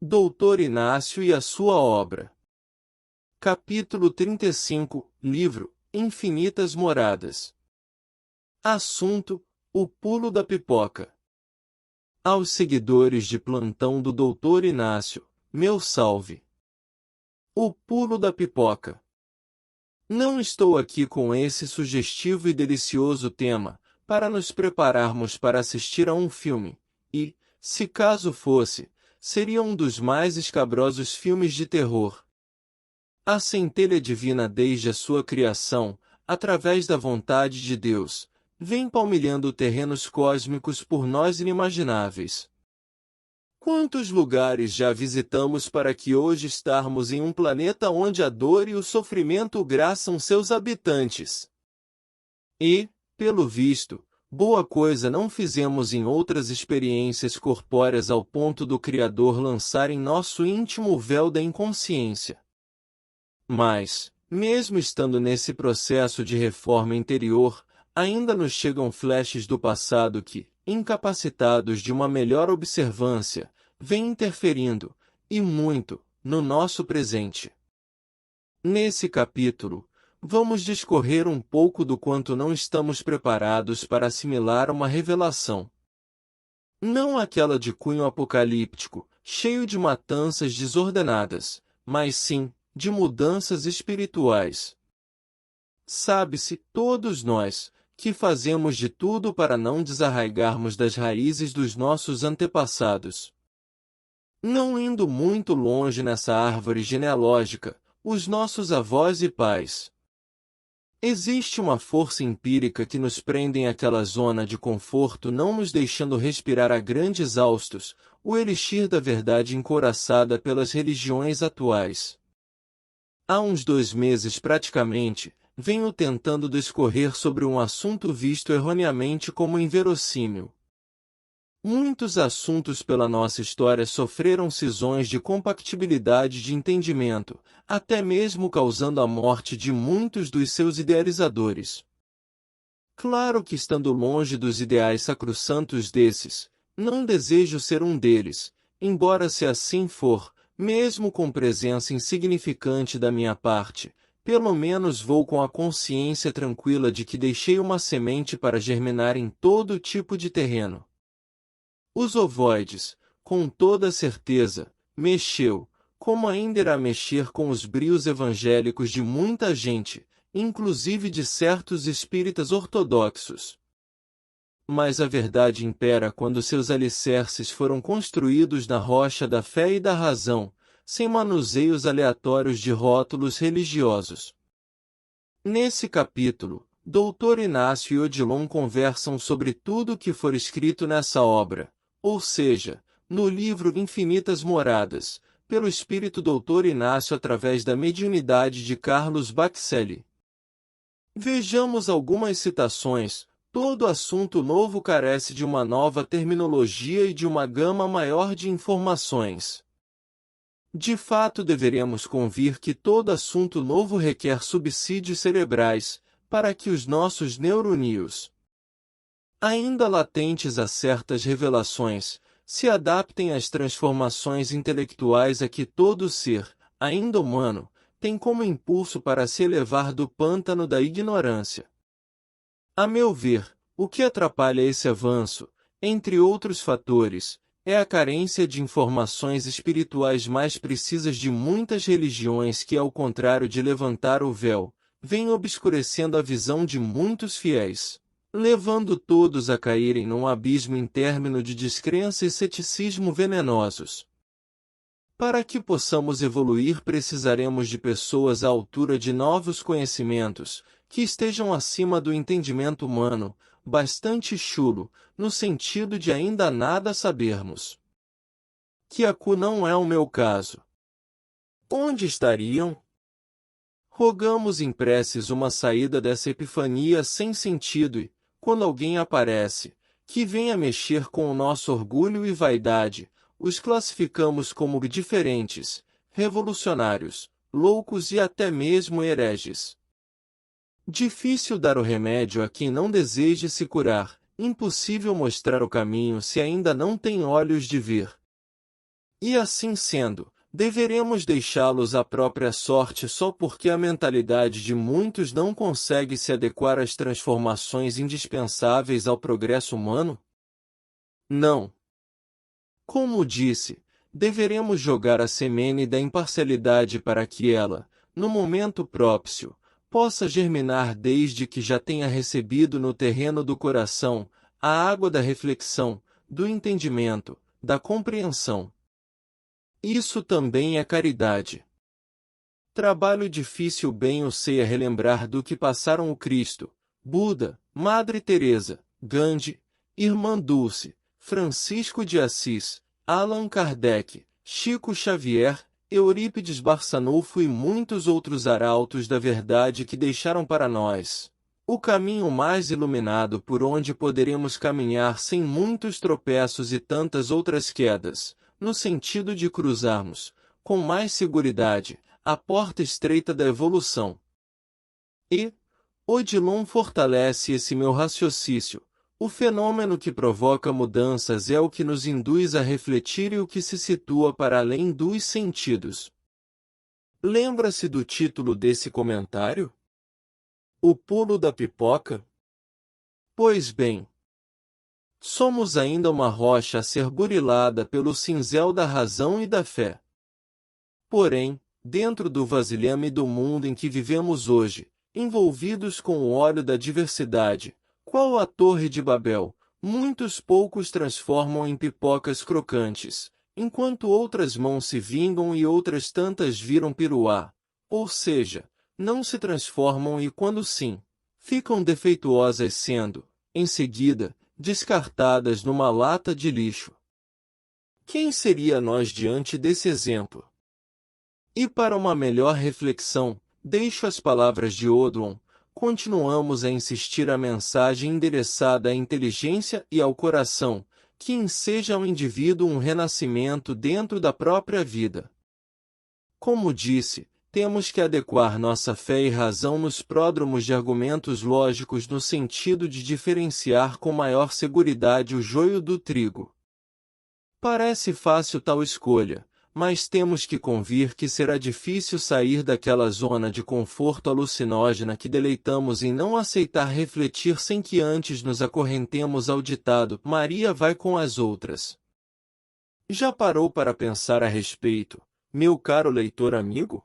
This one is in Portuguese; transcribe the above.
Doutor Inácio e a sua obra. Capítulo 35, livro Infinitas Moradas. Assunto: o pulo da pipoca. Aos seguidores de plantão do Doutor Inácio, meu salve. O pulo da pipoca. Não estou aqui com esse sugestivo e delicioso tema, para nos prepararmos para assistir a um filme, e, se caso fosse, seria um dos mais escabrosos filmes de terror. A centelha divina desde a sua criação, através da vontade de Deus, vem palmilhando terrenos cósmicos por nós inimagináveis. Quantos lugares já visitamos para que hoje estarmos em um planeta onde a dor e o sofrimento graçam seus habitantes? E, pelo visto, boa coisa não fizemos em outras experiências corpóreas ao ponto do Criador lançar em nosso íntimo o véu da inconsciência. Mas, mesmo estando nesse processo de reforma interior, ainda nos chegam flashes do passado que, incapacitados de uma melhor observância, vêm interferindo, e muito, no nosso presente. Nesse capítulo, vamos discorrer um pouco do quanto não estamos preparados para assimilar uma revelação. Não aquela de cunho apocalíptico, cheio de matanças desordenadas, mas sim, de mudanças espirituais. Sabe-se, todos nós, que fazemos de tudo para não desarraigarmos das raízes dos nossos antepassados. Não indo muito longe nessa árvore genealógica, os nossos avós e pais. Existe uma força empírica que nos prende em aquela zona de conforto, não nos deixando respirar a grandes haustos, o elixir da verdade encouraçada pelas religiões atuais. Há uns 2 meses praticamente, venho tentando discorrer sobre um assunto visto erroneamente como inverossímil. Muitos assuntos pela nossa história sofreram cisões de compatibilidade de entendimento, até mesmo causando a morte de muitos dos seus idealizadores. Claro que estando longe dos ideais sacrossantos desses, não desejo ser um deles, embora se assim for, mesmo com presença insignificante da minha parte, pelo menos vou com a consciência tranquila de que deixei uma semente para germinar em todo tipo de terreno. Os ovoides, com toda certeza, mexeu, como ainda irá mexer com os brios evangélicos de muita gente, inclusive de certos espíritas ortodoxos. Mas a verdade impera quando seus alicerces foram construídos na rocha da fé e da razão, sem manuseios aleatórios de rótulos religiosos. Nesse capítulo, Dr. Inácio e Odilon conversam sobre tudo o que for escrito nessa obra, ou seja, no livro Infinitas Moradas, pelo Espírito Dr. Inácio através da mediunidade de Carlos Bacelli. Vejamos algumas citações. Todo assunto novo carece de uma nova terminologia e de uma gama maior de informações. De fato, deveremos convir que todo assunto novo requer subsídios cerebrais, para que os nossos neurônios, ainda latentes a certas revelações, se adaptem às transformações intelectuais a que todo ser, ainda humano, tem como impulso para se elevar do pântano da ignorância. A meu ver, o que atrapalha esse avanço, entre outros fatores, é a carência de informações espirituais mais precisas de muitas religiões que, ao contrário de levantar o véu, vêm obscurecendo a visão de muitos fiéis, levando todos a caírem num abismo interno de descrença e ceticismo venenosos. Para que possamos evoluir, precisaremos de pessoas à altura de novos conhecimentos, que estejam acima do entendimento humano, bastante chulo, no sentido de ainda nada sabermos. Que acu não é o meu caso. Onde estariam? Rogamos em preces uma saída dessa epifania sem sentido e, quando alguém aparece, que venha mexer com o nosso orgulho e vaidade, os classificamos como diferentes, revolucionários, loucos e até mesmo hereges. Difícil dar o remédio a quem não deseja se curar, impossível mostrar o caminho se ainda não tem olhos de ver. E assim sendo, deveremos deixá-los à própria sorte só porque a mentalidade de muitos não consegue se adequar às transformações indispensáveis ao progresso humano? Não. Como disse, deveremos jogar a semente da imparcialidade para que ela, no momento próprio, possa germinar desde que já tenha recebido no terreno do coração a água da reflexão, do entendimento, da compreensão. Isso também é caridade. Trabalho difícil bem eu sei a relembrar do que passaram o Cristo, Buda, Madre Teresa, Gandhi, Irmã Dulce, Francisco de Assis, Allan Kardec, Chico Xavier, Eurípides Barçanufo e muitos outros arautos da verdade que deixaram para nós o caminho mais iluminado por onde poderemos caminhar sem muitos tropeços e tantas outras quedas, no sentido de cruzarmos, com mais seguridade, a porta estreita da evolução. E Odilon fortalece esse meu raciocínio. O fenômeno que provoca mudanças é o que nos induz a refletir e o que se situa para além dos sentidos. Lembra-se do título desse comentário? O pulo da pipoca? Pois bem, somos ainda uma rocha a ser burilada pelo cinzel da razão e da fé. Porém, dentro do vasilhame do mundo em que vivemos hoje, envolvidos com o óleo da diversidade, qual a Torre de Babel, muitos poucos transformam em pipocas crocantes, enquanto outras mãos se vingam e outras tantas viram piruá, ou seja, não se transformam e quando sim, ficam defeituosas sendo, em seguida, descartadas numa lata de lixo. Quem seria nós diante desse exemplo? E para uma melhor reflexão, deixo as palavras de Odilon. Continuamos a insistir a mensagem endereçada à inteligência e ao coração, que enseja ao indivíduo um renascimento dentro da própria vida. Como disse, temos que adequar nossa fé e razão nos pródromos de argumentos lógicos no sentido de diferenciar com maior seguridade o joio do trigo. Parece fácil tal escolha, mas temos que convir que será difícil sair daquela zona de conforto alucinógena que deleitamos em não aceitar refletir sem que antes nos acorrentemos ao ditado "Maria vai com as outras". Já parou para pensar a respeito, meu caro leitor amigo?